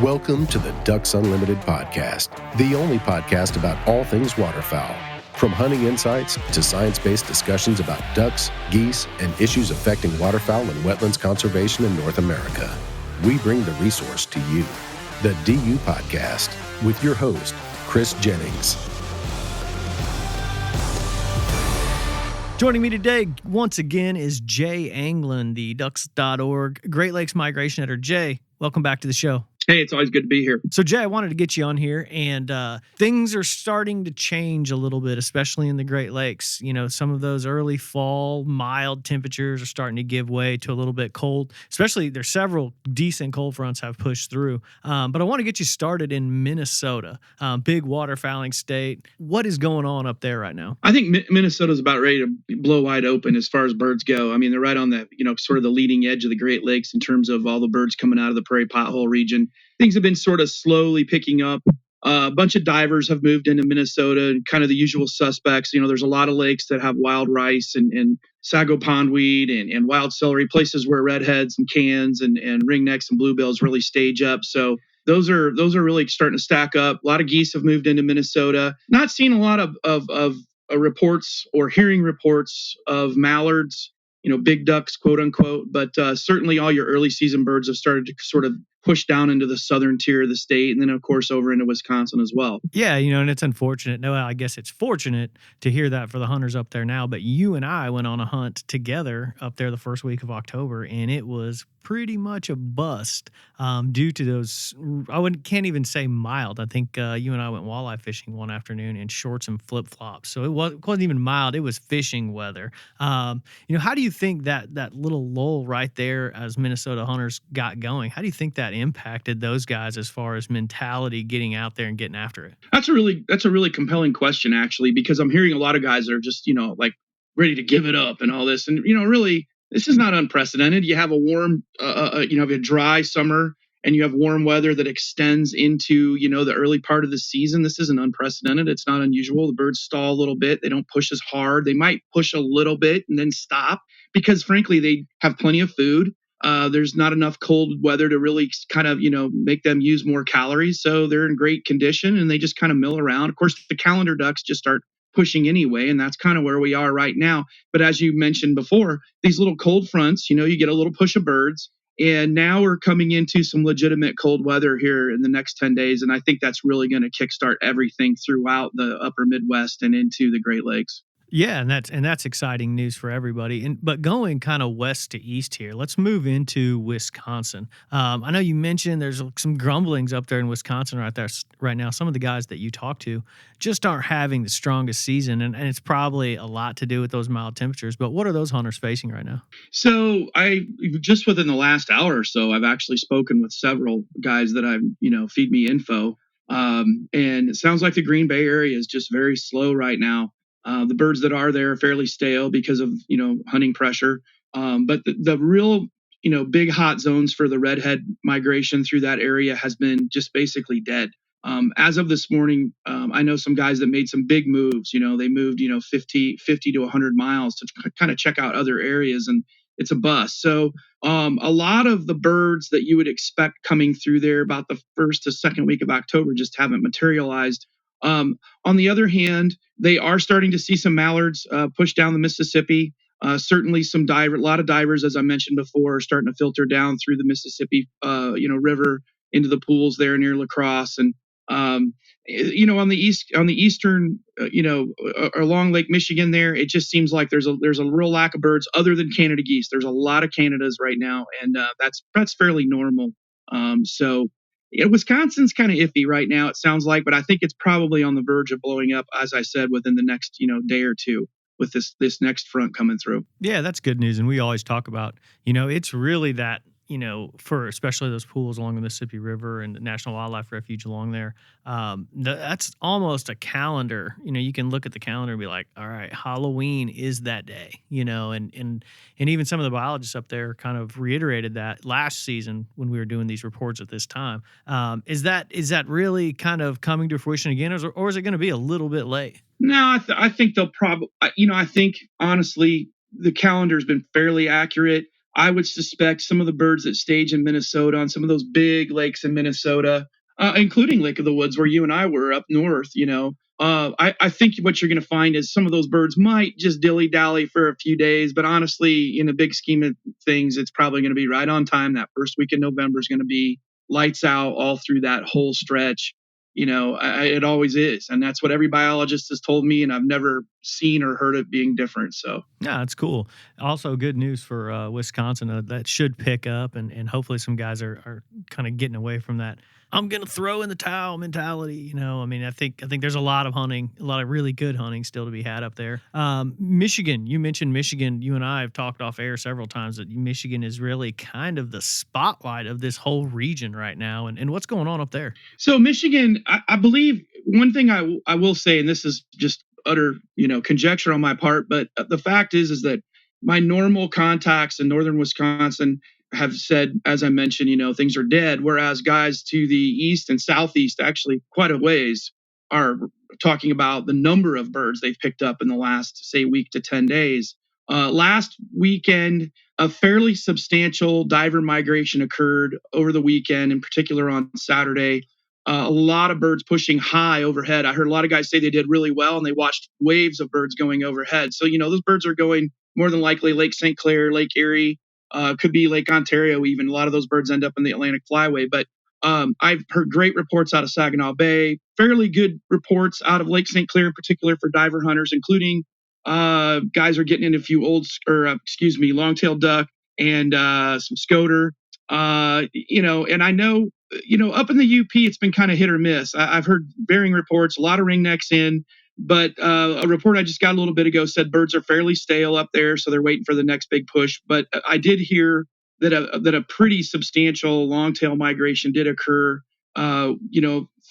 Welcome to the Ducks Unlimited podcast, the only podcast about all things waterfowl. From hunting insights to science-based discussions about ducks, geese, and issues affecting waterfowl and wetlands conservation in North America. We bring the resource to you. The DU Podcast with your host, Chris Jennings. Joining me today once again is Jay Anglin, the ducks.org Great Lakes Migration Editor. Jay, welcome back to the show. Hey, it's always good to be here. So, Jay, I wanted to get you on here, and things are starting to change a little bit, especially in the Great Lakes. You know, some of those early fall mild temperatures are starting to give way to a little bit cold, especially there's several decent cold fronts have pushed through. But I want to get you started in Minnesota, big waterfowling state. What is going on up there right now? I think Minnesota's about ready to blow wide open as far as birds go. I mean, they're right on the, sort of the leading edge of the Great Lakes in terms of all the birds coming out of the prairie pothole region. Things have been sort of slowly picking up. A bunch of divers have moved into Minnesota and kind of the usual suspects. You know, there's a lot of lakes that have wild rice and sago pondweed and wild celery, places where redheads and cans and ringnecks and bluebills really stage up. So those are really starting to stack up. A lot of geese have moved into Minnesota. Not seeing a lot of reports or hearing reports of mallards, big ducks, quote unquote, but certainly all your early season birds have started to sort of push down into the southern tier of the state, and then of course over into Wisconsin as well. Yeah, and it's unfortunate. No, I guess it's fortunate to hear that for the hunters up there now, but you and I went on a hunt together up there the first week of October, and it was pretty much a bust due to those, can't even say mild. I think you and I went walleye fishing one afternoon in shorts and flip-flops, so it wasn't even mild. It was fishing weather. How do you think that little lull right there as Minnesota hunters got going, how do you think that impacted those guys as far as mentality getting out there and getting after it? That's a really compelling question, actually, because I'm hearing a lot of guys that are just, like ready to give it up and all this. And, really, this is not unprecedented. You have a warm, a dry summer and you have warm weather that extends into, the early part of the season. This isn't unprecedented. It's not unusual. The birds stall a little bit. They don't push as hard. They might push a little bit and then stop because, frankly, they have plenty of food. There's not enough cold weather to really kind of, make them use more calories. So they're in great condition and they just kind of mill around. Of course, the calendar ducks just start pushing anyway, and that's kind of where we are right now. But as you mentioned before, these little cold fronts, you get a little push of birds. And now we're coming into some legitimate cold weather here in the next 10 days. And I think that's really going to kickstart everything throughout the upper Midwest and into the Great Lakes. Yeah, and that's exciting news for everybody. But going kind of west to east here, let's move into Wisconsin. I know you mentioned there's some grumblings up there in Wisconsin right now. Some of the guys that you talk to just aren't having the strongest season, and it's probably a lot to do with those mild temperatures. But what are those hunters facing right now? So I just within the last hour or so, I've actually spoken with several guys that I've feed me info, and it sounds like the Green Bay area is just very slow right now. The birds that are there are fairly stale because of, hunting pressure. But the real, big hot zones for the redhead migration through that area has been just basically dead. As of this morning, I know some guys that made some big moves. They moved, 50 to 100 miles to kind of check out other areas, and it's a bust. So a lot of the birds that you would expect coming through there about the first to second week of October just haven't materialized. On the other hand, they are starting to see some mallards push down the Mississippi. Certainly some a lot of divers, as I mentioned before, are starting to filter down through the Mississippi, river into the pools there near La Crosse. And, on the eastern, along Lake Michigan there, it just seems like there's a real lack of birds other than Canada geese. There's a lot of Canadas right now, and that's fairly normal. Wisconsin's kind of iffy right now, it sounds like, but I think it's probably on the verge of blowing up, as I said, within the next, day or two with this next front coming through. Yeah, that's good news. And we always talk about, it's really that, for especially those pools along the Mississippi River and the National Wildlife Refuge along there, that's almost a calendar. You can look at the calendar and be like, all right, Halloween is that day, and even some of the biologists up there kind of reiterated that last season when we were doing these reports at this time. Is that really kind of coming to fruition again, or is it going to be a little bit late? No, I think they'll probably, I think honestly, the calendar's been fairly accurate. I would suspect some of the birds that stage in Minnesota on some of those big lakes in Minnesota, including Lake of the Woods, where you and I were up north, I think what you're going to find is some of those birds might just dilly dally for a few days, but honestly, in the big scheme of things, it's probably going to be right on time. That first week in November is going to be lights out all through that whole stretch. It always is, and that's what every biologist has told me, and I've never seen or heard it being different. So yeah, it's cool. Also, good news for Wisconsin that should pick up, and hopefully some guys are kind of getting away from that I'm gonna throw in the towel mentality. I mean, I think there's a lot of hunting, a lot of really good hunting still to be had up there. Michigan, you mentioned Michigan. You and I have talked off air several times that Michigan is really kind of the spotlight of this whole region right now. And what's going on up there? So Michigan, I believe one thing I will say, and this is just utter conjecture on my part, but the fact is that my normal contacts in northern Wisconsin have said, as I mentioned, things are dead, whereas guys to the east and southeast, actually quite a ways, are talking about the number of birds they've picked up in the last, say, week to 10 days. Last weekend, a fairly substantial diver migration occurred over the weekend, in particular on Saturday. A lot of birds pushing high overhead. I heard a lot of guys say they did really well, and they watched waves of birds going overhead. So, those birds are going more than likely Lake St. Clair, Lake Erie, could be Lake Ontario even. A lot of those birds end up in the Atlantic Flyway. But I've heard great reports out of Saginaw Bay, fairly good reports out of Lake St. Clair in particular for diver hunters, including guys are getting into a few long-tailed duck and some scoter. And I know, up in the UP, it's been kind of hit or miss. I've heard varying reports, a lot of ringnecks in, but a report I just got a little bit ago said birds are fairly stale up there, so they're waiting for the next big push. But I did hear that a pretty substantial long-tail migration did occur,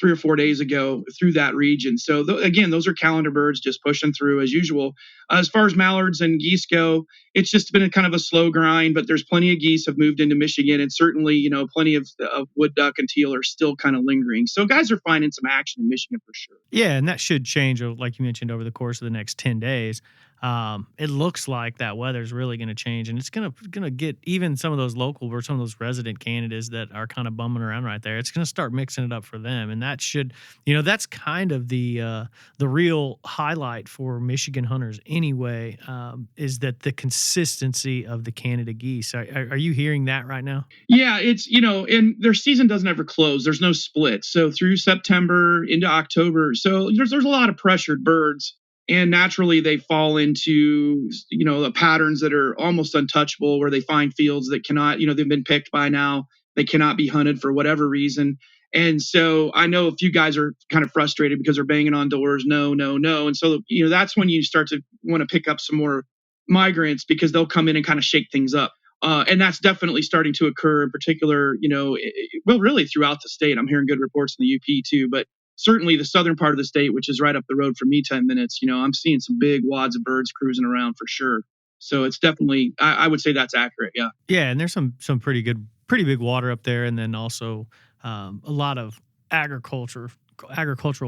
3 or 4 days ago through that region. So again, those are calendar birds just pushing through as usual. As far as mallards and geese go, it's just been a kind of a slow grind, but there's plenty of geese have moved into Michigan, and certainly, plenty of wood duck and teal are still kind of lingering. So guys are finding some action in Michigan for sure. Yeah, and that should change, like you mentioned, over the course of the next 10 days. It looks like that weather's really going to change, and it's going to get even some of those local or some of those resident Canadas that are kind of bumming around right there. It's going to start mixing it up for them, and that should, that's kind of the real highlight for Michigan hunters anyway. Is that the consistency of the Canada geese? Are you hearing that right now? Yeah, it's and their season doesn't ever close. There's no split. So through September into October, so there's a lot of pressured birds. And naturally, they fall into, the patterns that are almost untouchable, where they find fields that cannot, they've been picked by now. They cannot be hunted for whatever reason. And so I know a few guys are kind of frustrated because they're banging on doors. No, no, no. And so, that's when you start to want to pick up some more migrants, because they'll come in and kind of shake things up. And that's definitely starting to occur in particular, really throughout the state. I'm hearing good reports in the UP too, but certainly the southern part of the state, which is right up the road from me 10 minutes, I'm seeing some big wads of birds cruising around for sure. So it's definitely, I would say that's accurate. Yeah. Yeah. And there's some pretty big water up there. And then also a lot of agricultural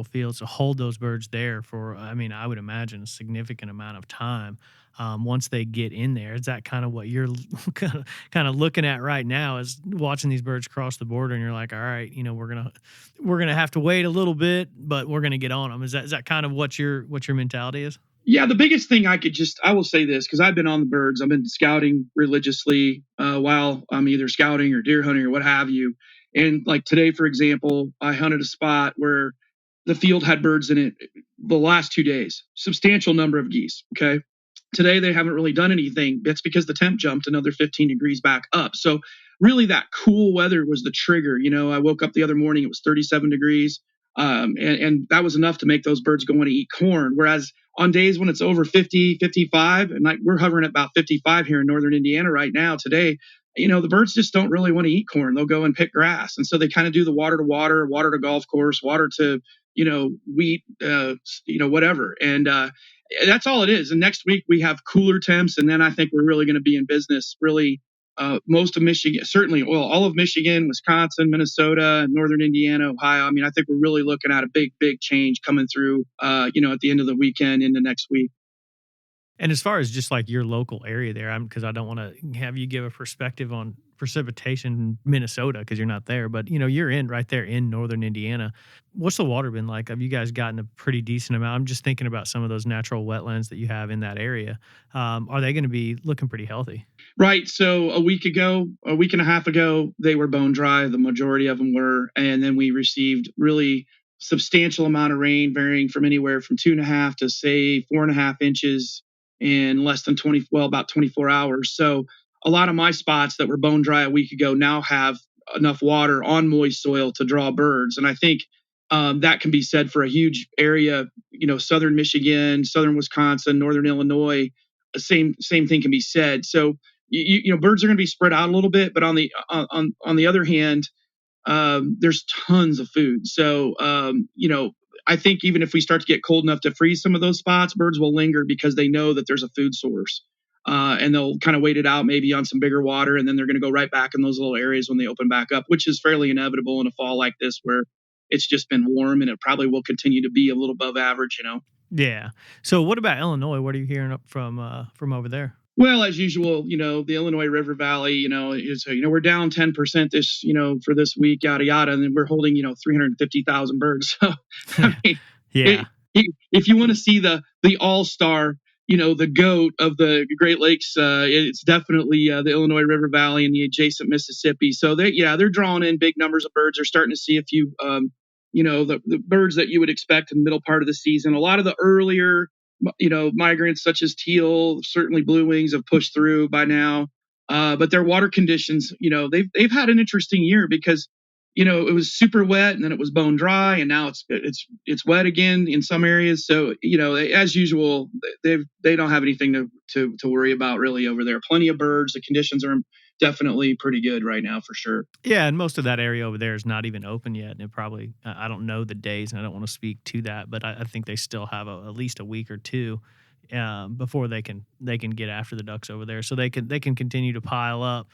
fields to hold those birds there for, I would imagine a significant amount of time. Once they get in there, is that kind of what you're kind of looking at right now, is watching these birds cross the border, and you're like, all right, we're gonna have to wait a little bit, but we're gonna get on them. Is that kind of what your mentality is? Yeah, the biggest thing I will say this, because I've been on the birds. I've been scouting religiously while I'm either scouting or deer hunting or what have you. And like today, for example, I hunted a spot where the field had birds in it the last 2 days, substantial number of geese. Okay. Today, they haven't really done anything. That's because the temp jumped another 15 degrees back up. So really that cool weather was the trigger. I woke up the other morning, it was 37 degrees. And that was enough to make those birds go want to eat corn. Whereas on days when it's over 50, 55, and like we're hovering at about 55 here in northern Indiana right now today, the birds just don't really want to eat corn. They'll go and pick grass. And so they kind of do the water to water, water to golf course, water to, wheat, whatever. And that's all it is. And next week we have cooler temps. And then I think we're really going to be in business, really. Most of Michigan, certainly, all of Michigan, Wisconsin, Minnesota, northern Indiana, Ohio. I think we're really looking at a big change coming through, at the end of the weekend into next week. And as far as just like your local area there, because I don't want to have you give a perspective on precipitation in Minnesota because you're not there, but you're right there in northern Indiana. What's the water been like? Have you guys gotten a pretty decent amount? I'm just thinking about some of those natural wetlands that you have in that area. Are they going to be looking pretty healthy? Right. So a week and a half ago, they were bone dry. The majority of them were. And then we received really substantial amount of rain, varying from anywhere from 2.5 to say 4.5 inches in less than about 24 hours. So a lot of my spots that were bone dry a week ago now have enough water on moist soil to draw birds. And I think that can be said for a huge area, southern Michigan, southern Wisconsin, northern Illinois. Same thing can be said. So birds are going to be spread out a little bit, but on the other hand, there's tons of food. So I think even if we start to get cold enough to freeze some of those spots, birds will linger because they know that there's a food source. And they'll kind of wait it out maybe on some bigger water, and then they're going to go right back in those little areas when they open back up, which is fairly inevitable in a fall like this where it's just been warm, and it probably will continue to be a little above average. Yeah. So what about Illinois? What are you hearing up from over there? Well, as usual, the Illinois River Valley, we're down 10% for this week, yada, yada. And then we're holding, 350,000 birds. So, I mean, yeah. If you want to see the all-star, the GOAT of the Great Lakes, it's definitely the Illinois River Valley and the adjacent Mississippi. So they're drawing in big numbers of birds. They're starting to see a few, the birds that you would expect in the middle part of the season. A lot of the earlier migrants such as teal, certainly blue wings have pushed through by now. But their water conditions, they've had an interesting year because, it was super wet and then it was bone dry and now it's wet again in some areas. So, as usual, they don't have anything to worry about really over there. Plenty of birds. The conditions are definitely pretty good right now for sure. Yeah, and most of that area over there is not even open yet, and it probably I don't know the days, and I don't want to speak to that, but I think they still have at least a week or two before they can get after the ducks over there, so they can continue to pile up.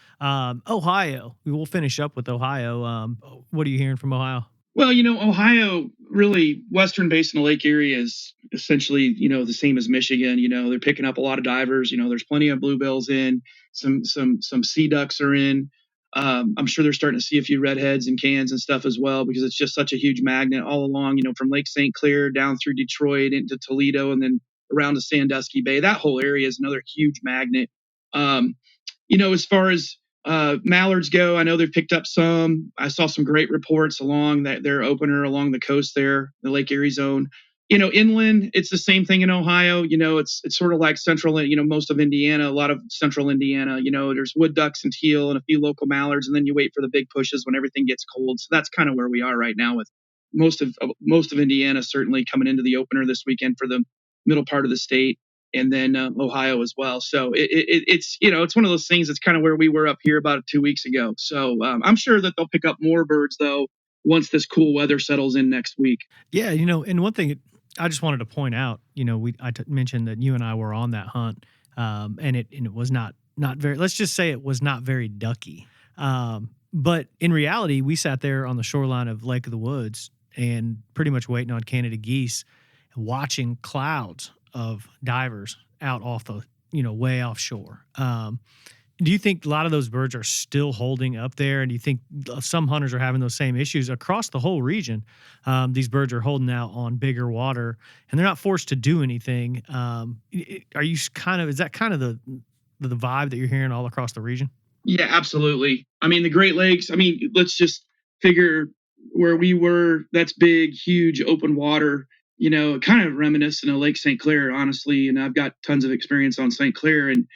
Ohio, we will finish up with Ohio. What are you hearing from Ohio? Well, Ohio, really, Western Basin of Lake Erie is essentially, the same as Michigan. They're picking up a lot of divers. There's plenty of bluebills in, some sea ducks are in. I'm sure they're starting to see a few redheads and cans and stuff as well because it's just such a huge magnet all along, from Lake St. Clair down through Detroit into Toledo and then around to Sandusky Bay. That whole area is another huge magnet. As far as Mallards go, I know they've picked up some. I saw some great reports along their opener along the coast there, the Lake Erie zone. Inland, it's the same thing in Ohio. It's sort of like central, most of Indiana, a lot of central Indiana. There's wood ducks and teal and a few local mallards, and then you wait for the big pushes when everything gets cold. So that's kind of where we are right now with most of Indiana certainly coming into the opener this weekend for the middle part of the state. And then Ohio as well. So it's one of those things that's kind of where we were up here about 2 weeks ago. So I'm sure that they'll pick up more birds though once this cool weather settles in next week. Yeah, and one thing I just wanted to point out, I mentioned that you and I were on that hunt, and it was not very. Let's just say it was not very ducky. But in reality, we sat there on the shoreline of Lake of the Woods and pretty much waiting on Canada geese, watching clouds of divers out off the, way offshore. Do you think a lot of those birds are still holding up there? And do you think some hunters are having those same issues across the whole region? These birds are holding out on bigger water and they're not forced to do anything. Is that kind of the vibe that you're hearing all across the region? Yeah, absolutely. I mean, the Great Lakes, let's just figure where we were, that's big, huge open water, kind of reminiscent of Lake St. Clair, honestly. And I've got tons of experience on St. Clair. And,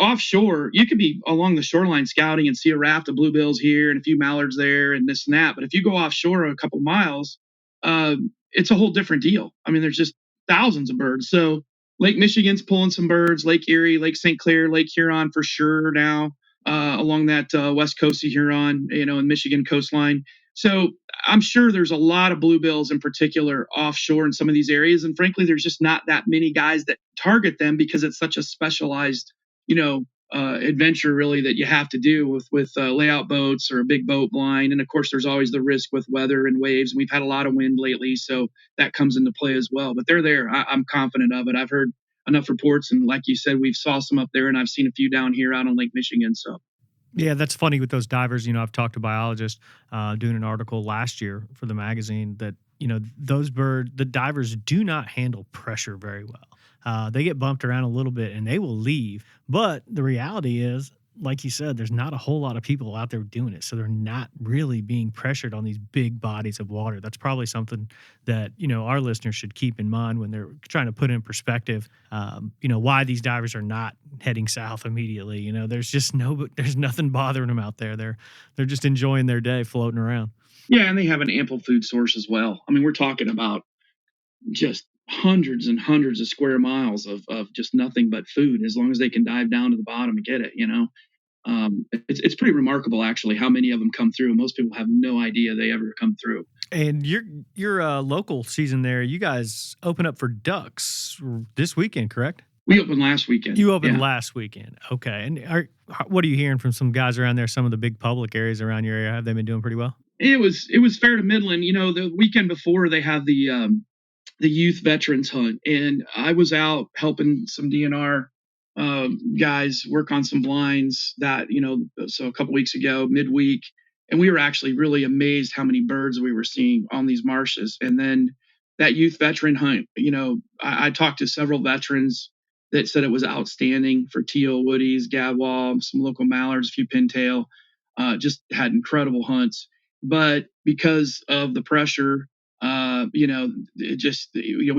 offshore, you could be along the shoreline scouting and see a raft of bluebills here and a few mallards there and this and that. But if you go offshore a couple miles, it's a whole different deal. There's just thousands of birds. So Lake Michigan's pulling some birds, Lake Erie, Lake St. Clair, Lake Huron for sure now, along that west coast of Huron, and Michigan coastline. So I'm sure there's a lot of bluebills in particular offshore in some of these areas. And frankly, there's just not that many guys that target them because it's such a specialized, adventure really that you have to do with layout boats or a big boat blind. And of course, there's always the risk with weather and waves. And we've had a lot of wind lately, so that comes into play as well. But they're there. I'm confident of it. I've heard enough reports. And like you said, we've saw some up there, and I've seen a few down here out on Lake Michigan. So. Yeah, that's funny with those divers. I've talked to biologists doing an article last year for the magazine that, those the divers do not handle pressure very well. They get bumped around a little bit and they will leave. But the reality is, like you said, there's not a whole lot of people out there doing it. So they're not really being pressured on these big bodies of water. That's probably something that, our listeners should keep in mind when they're trying to put in perspective, why these divers are not heading south immediately. There's nothing bothering them out there. They're just enjoying their day floating around. Yeah. And they have an ample food source as well. I mean, we're talking about just hundreds and hundreds of square miles of just nothing but food, as long as they can dive down to the bottom and get it, it's pretty remarkable actually how many of them come through. Most people have no idea they ever come through. And your local season there, you guys open up for ducks this weekend, correct? We opened last weekend. You opened last weekend. Okay. And what are you hearing from some guys around there, some of the big public areas around your area? Have they been doing pretty well? It was fair to middling. The weekend before they have the youth veterans hunt, and I was out helping some DNR guys work on some blinds that, so a couple weeks ago, midweek, and we were actually really amazed how many birds we were seeing on these marshes. And then that youth veteran hunt, I talked to several veterans that said it was outstanding for teal, woodies, gadwall, some local mallards, a few pintail, just had incredible hunts. But because of the pressure, we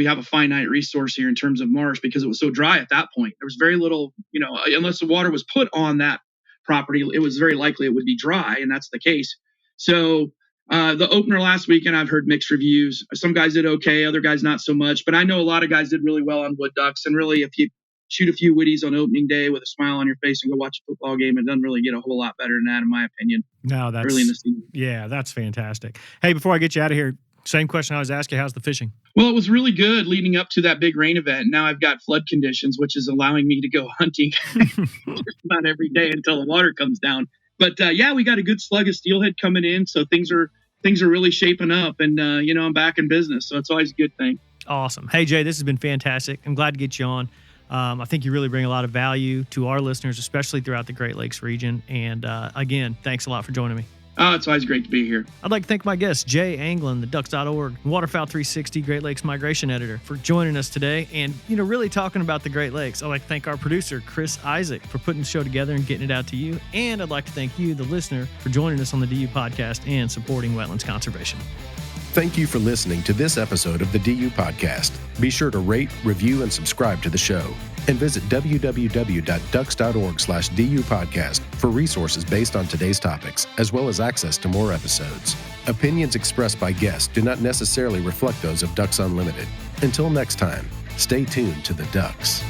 have a finite resource here in terms of marsh, because it was so dry at that point. There was very little, unless the water was put on that property, it was very likely it would be dry, and that's the case. So the opener last weekend, I've heard mixed reviews. Some guys did okay, other guys not so much. But I know a lot of guys did really well on wood ducks. And really, if you shoot a few woodies on opening day with a smile on your face and go watch a football game, it doesn't really get a whole lot better than that, in my opinion. No, that's early in the season. Yeah, that's fantastic. Hey, before I get you out of here, same question I always ask you: how's the fishing? Well, it was really good leading up to that big rain event. Now I've got flood conditions, which is allowing me to go hunting not every day until the water comes down. But we got a good slug of steelhead coming in, so things are really shaping up, and I'm back in business, so it's always a good thing. Awesome. Hey, Jay, this has been fantastic. I'm glad to get you on. I think you really bring a lot of value to our listeners, especially throughout the Great Lakes region. And again, thanks a lot for joining me. Oh, it's always great to be here. I'd like to thank my guest, Jay Anglin, the Ducks.org, Waterfowl 360 Great Lakes Migration Editor, for joining us today and, really talking about the Great Lakes. I'd like to thank our producer, Chris Isaac, for putting the show together and getting it out to you. And I'd like to thank you, the listener, for joining us on the DU Podcast and supporting wetlands conservation. Thank you for listening to this episode of the DU Podcast. Be sure to rate, review, and subscribe to the show. And visit www.ducks.org/DU Podcast for resources based on today's topics, as well as access to more episodes. Opinions expressed by guests do not necessarily reflect those of Ducks Unlimited. Until next time, stay tuned to the Ducks.